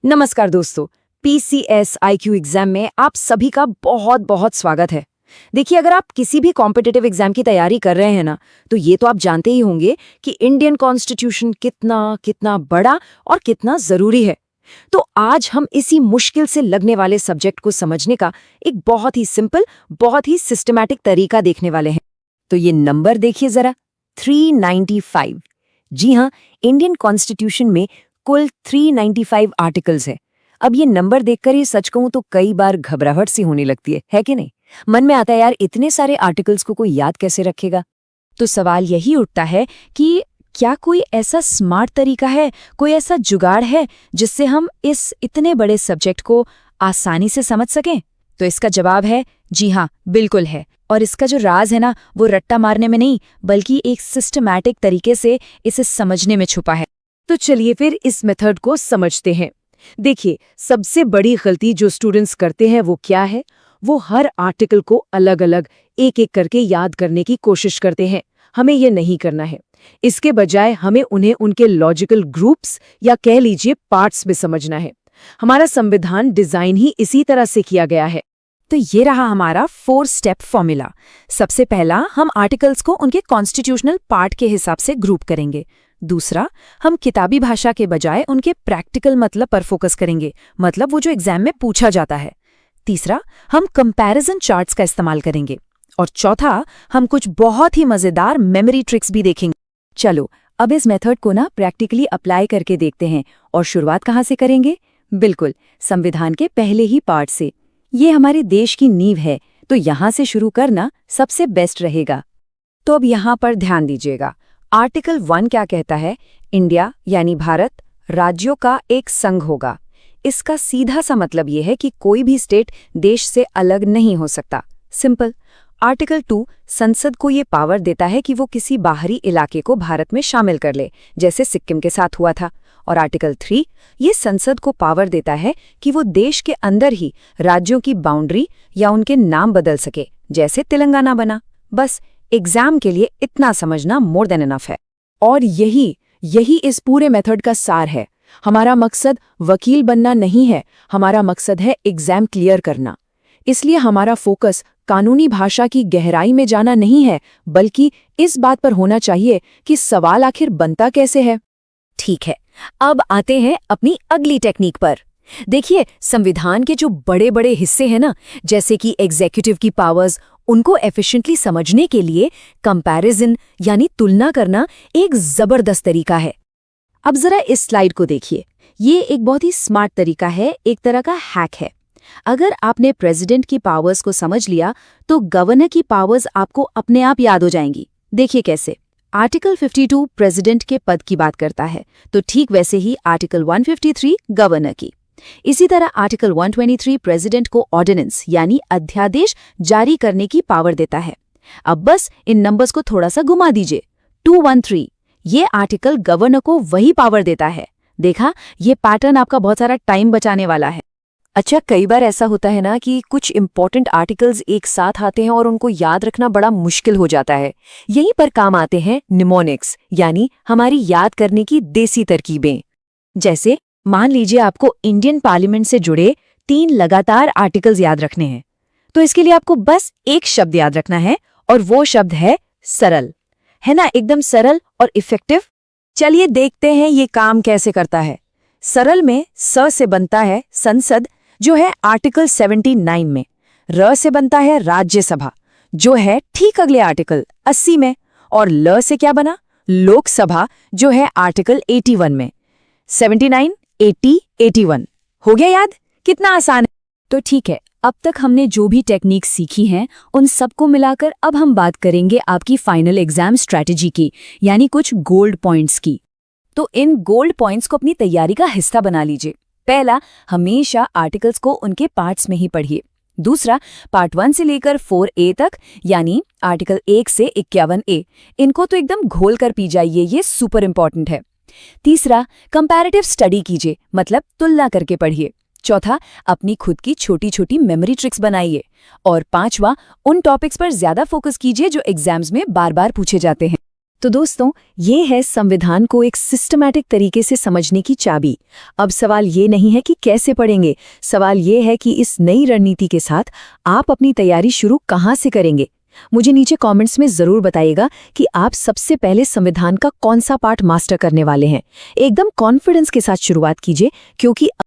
नमस्कार दोस्तों, PCS IQ exam में आप सभी का बहुत बहुत स्वागत है। देखिए, अगर आप किसी भी कॉम्पिटिटिव एग्जाम की तैयारी कर रहे हैं ना, तो ये तो आप जानते ही होंगे कि इंडियन कॉन्स्टिट्यूशन कितना कितना बड़ा और कितना जरूरी है। तो आज हम इसी मुश्किल से लगने वाले सब्जेक्ट को समझने का एक बहुत ही सिंपल, बहुत ही सिस्टमैटिक तरीका देखने वाले हैं। तो ये नंबर देखिए जरा, 395। जी हाँ, इंडियन कॉन्स्टिट्यूशन में कुल 395 आर्टिकल्स है। अब ये नंबर देखकर ही सच कहूं तो कई बार घबराहट सी होने लगती है कि नहीं? मन में आता है यार, इतने सारे आर्टिकल्स को कोई याद कैसे रखेगा? तो सवाल यही उठता है कि क्या कोई ऐसा स्मार्ट तरीका है, कोई ऐसा जुगाड़ है जिससे हम इस इतने बड़े सब्जेक्ट को आसानी से समझ सकें? तो इसका जवाब है जी हाँ, बिल्कुल है। और इसका जो राज है ना, वो रट्टा मारने में नहीं, बल्कि एक सिस्टमैटिक तरीके से इसे समझने में छुपा है। तो चलिए फिर इस मेथड को समझते हैं। देखिए, सबसे बड़ी गलती जो स्टूडेंट्स करते हैं वो क्या है? वो हर आर्टिकल को अलग अलग एक एक करके याद करने की कोशिश करते हैं। हमें ये नहीं करना है। इसके बजाय हमें उन्हें उनके लॉजिकल ग्रुप्स या कह लीजिए पार्ट्स में समझना है। हमारा संविधान डिजाइन ही इसी तरह से किया गया है। तो ये रहा हमारा 4 स्टेप फॉर्मूला। सबसे पहला, हम आर्टिकल्स को उनके कॉन्स्टिट्यूशनल पार्ट के हिसाब से ग्रुप करेंगे। दूसरा, हम किताबी भाषा के बजाय उनके प्रैक्टिकल मतलब पर फोकस करेंगे, मतलब वो जो एग्जाम में पूछा जाता है। तीसरा, हम कंपैरिजन चार्ट्स का इस्तेमाल करेंगे। और चौथा, हम कुछ बहुत ही मजेदार मेमोरी ट्रिक्स भी देखेंगे। चलो, अब इस मेथड को ना प्रैक्टिकली अप्लाई करके देखते हैं। और शुरुआत कहाँ से करेंगे? बिल्कुल, संविधान के पहले ही पार्ट से। ये हमारे देश की नींव है, तो यहाँ से शुरू करना सबसे बेस्ट रहेगा। तो अब यहाँ पर ध्यान दीजिएगा। आर्टिकल 1 क्या कहता है? इंडिया यानी भारत राज्यों का एक संघ होगा। इसका सीधा सा मतलब ये है कि कोई भी स्टेट देश से अलग नहीं हो सकता। सिंपल। आर्टिकल 2 संसद को ये पावर देता है कि वो किसी बाहरी इलाके को भारत में शामिल कर ले, जैसे सिक्किम के साथ हुआ था। और आर्टिकल 3 ये संसद को पावर देता है कि वो देश के अंदर ही राज्यों की बाउंड्री या उनके नाम बदल सके, जैसे तेलंगाना बना। बस एग्जाम के लिए इतना समझना मोर देन इनफ है। और यही इस पूरे मेथड का सार है। हमारा मकसद वकील बनना नहीं है, हमारा मकसद है एग्जाम क्लियर करना। इसलिए हमारा फोकस कानूनी भाषा की गहराई में जाना नहीं है, बल्कि इस बात पर होना चाहिए कि सवाल आखिर बनता कैसे है। ठीक है, अब आते हैं अपनी अगली टेक्निक पर। देखिए, संविधान के जो बड़े बड़े हिस्से हैं ना, जैसे कि एग्जीक्यूटिव की पावर्स, उनको एफिशिएंटली समझने के लिए कंपैरिजन यानी तुलना करना एक जबरदस्त तरीका है। अब जरा इस स्लाइड को देखिए। ये एक बहुत ही स्मार्ट तरीका है, एक तरह का हैक है। अगर आपने प्रेसिडेंट की पावर्स को समझ लिया, तो गवर्नर की पावर्स आपको अपने आप याद हो जाएंगी। देखिए कैसे। आर्टिकल 52 प्रेसिडेंट के पद की बात करता है, तो ठीक वैसे ही आर्टिकल 153 गवर्नर की। इसी तरह आर्टिकल 123 प्रेसिडेंट को ऑर्डिनेंस यानी अध्यादेश जारी करने की पावर देता है। अब बस इन नंबर्स को थोड़ा सा घुमा दीजिए। 213 ये आर्टिकल गवर्नर को वही पावर देता है। देखा, ये पैटर्न आपका बहुत सारा टाइम बचाने वाला है। अच्छा, कई बार ऐसा होता है ना कि कुछ इंपॉर्टेंट आर्टिकल्स एक साथ आते हैं और उनको याद रखना बड़ा मुश्किल हो जाता है। यहीं पर काम आते हैं निमोनिक्स, यानी हमारी याद करने की देसी तरकीबें। जैसे मान लीजिए आपको इंडियन पार्लियामेंट से जुड़े 3 लगातार आर्टिकल्स याद रखने हैं, तो इसके लिए आपको बस एक शब्द याद रखना है, और वो शब्द है सरल। है ना, एकदम सरल और इफेक्टिव। चलिए देखते हैं ये काम कैसे करता है। सरल में स से बनता है संसद, जो है आर्टिकल 79 में। र से बनता है राज्यसभा, जो है ठीक अगले आर्टिकल 80 में। और ल से क्या बना? लोकसभा, जो है आर्टिकल 81 में। 79, 80, 81 हो गया याद? कितना आसान है। तो ठीक है, अब तक हमने जो भी टेक्निक सीखी हैं, उन सबको मिलाकर अब हम बात करेंगे आपकी फाइनल एग्जाम स्ट्रैटेजी की, यानी कुछ गोल्ड पॉइंट्स की। तो इन गोल्ड पॉइंट्स को अपनी तैयारी का हिस्सा बना लीजिए। पहला, हमेशा आर्टिकल्स को उनके पार्ट्स में ही पढ़िए। दूसरा, पार्ट 1 से लेकर 4A तक, यानी आर्टिकल 1 से 51A, इनको तो एकदम घोल कर पी जाइए, ये सुपर इंपॉर्टेंट है। तीसरा, कंपैरेटिव स्टडी कीजिए, मतलब तुलना करके पढ़िए। चौथा, अपनी खुद की छोटी छोटी मेमोरी ट्रिक्स बनाइए। और पांचवा, उन टॉपिक्स पर ज्यादा फोकस कीजिए जो एग्जाम्स में बार बार पूछे जाते हैं। तो दोस्तों, ये है संविधान को एक सिस्टमैटिक तरीके से समझने की चाबी। अब सवाल ये नहीं है कि कैसे पढ़ेंगे, सवाल ये है कि इस नई रणनीति के साथ आप अपनी तैयारी शुरू कहाँ से करेंगे। मुझे नीचे कमेंट्स में जरूर बताइएगा कि आप सबसे पहले संविधान का कौन सा पार्ट मास्टर करने वाले हैं। एकदम कॉन्फिडेंस के साथ शुरुआत कीजिए, क्योंकि